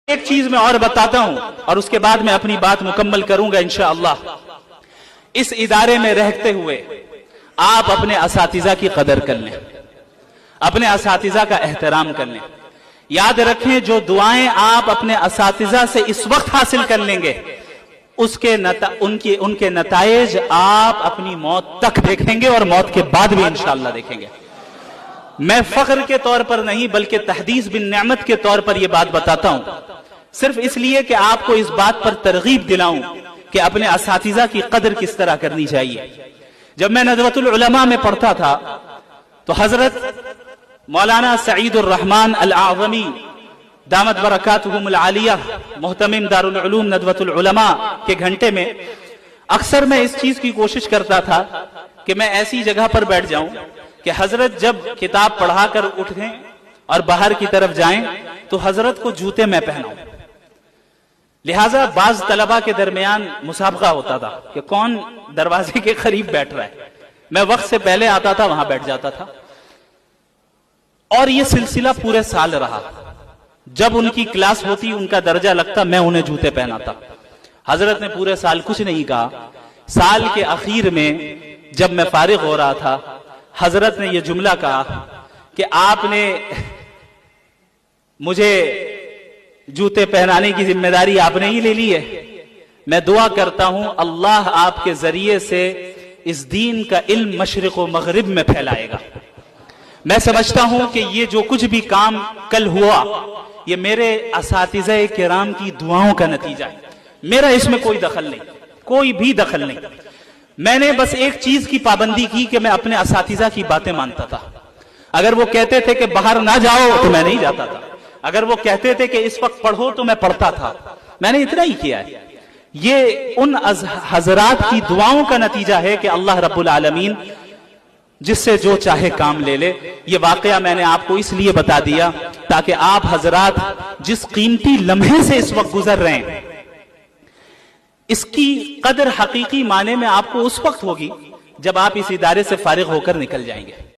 ایک چیز میں اور بتاتا ہوں اور اس کے بعد میں اپنی بات مکمل کروں گا انشاءاللہ۔ اس ادارے میں رہتے ہوئے آپ اپنے اساتذہ کی قدر کر لیں، اپنے اساتذہ کا احترام کر لیں۔ یاد رکھیں جو دعائیں آپ اپنے اساتذہ سے اس وقت حاصل کر لیں گے ان کے نتائج آپ اپنی موت تک دیکھیں گے اور موت کے بعد بھی انشاءاللہ دیکھیں گے۔ میں فخر کے طور پر نہیں بلکہ تحدیث بن نعمت کے طور پر یہ بات بتاتا ہوں، صرف اس لیے کہ آپ کو اس بات پر ترغیب دلاؤں کہ اپنے اساتذہ کی قدر کس طرح کرنی چاہیے۔ جب میں ندوۃ العلماء میں پڑھتا تھا تو حضرت مولانا سعید الرحمن الاعظمی دامت برکاتہم العالیہ محتمم دارالعلوم ندوۃ العلماء کے گھنٹے میں اکثر میں اس چیز کی کوشش کرتا تھا کہ میں ایسی جگہ پر بیٹھ جاؤں کہ حضرت جب کتاب پڑھا کر اٹھیں اور باہر کی طرف جائیں تو حضرت کو جوتے میں پہناؤں۔ لہٰذا بعض طلبہ کے درمیان مسابقہ ہوتا تھا کہ کون دروازے کے قریب بیٹھ رہا ہے۔ میں وقت سے پہلے آتا تھا، وہاں بیٹھ جاتا تھا، اور یہ سلسلہ پورے سال رہا۔ جب ان کی کلاس ہوتی، ان کا درجہ لگتا، میں انہیں جوتے پہناتا۔ حضرت نے پورے سال کچھ نہیں کہا۔ سال کے اخیر میں جب میں فارغ ہو رہا تھا، حضرت نے یہ جملہ کہا کہ آپ نے مجھے جوتے پہنانے کی ذمہ داری آپ نے ہی لے لی ہے۔ میں دعا کرتا ہوں اللہ آپ کے ذریعے سے اس دین کا علم مشرق و مغرب میں پھیلائے گا۔ میں سمجھتا ہوں کہ یہ جو کچھ بھی کام کل ہوا یہ میرے اساتذہ کرام کی دعاؤں کا نتیجہ ہے۔ میرا اس میں کوئی دخل نہیں، کوئی بھی دخل نہیں۔ میں نے بس ایک چیز کی پابندی کی کہ میں اپنے اساتذہ کی باتیں مانتا تھا۔ اگر وہ کہتے تھے کہ باہر نہ جاؤ تو میں نہیں جاتا تھا، اگر وہ کہتے تھے کہ اس وقت پڑھو تو میں پڑھتا تھا۔ میں نے اتنا ہی کیا ہے۔ یہ ان حضرات کی دعاؤں کا نتیجہ ہے کہ اللہ رب العالمین جس سے جو چاہے کام لے لے۔ یہ واقعہ میں نے آپ کو اس لیے بتا دیا تاکہ آپ حضرات جس قیمتی لمحے سے اس وقت گزر رہے ہیں اس کی قدر حقیقی معنی میں آپ کو اس وقت ہوگی جب آپ اس ادارے سے فارغ ہو کر نکل جائیں گے۔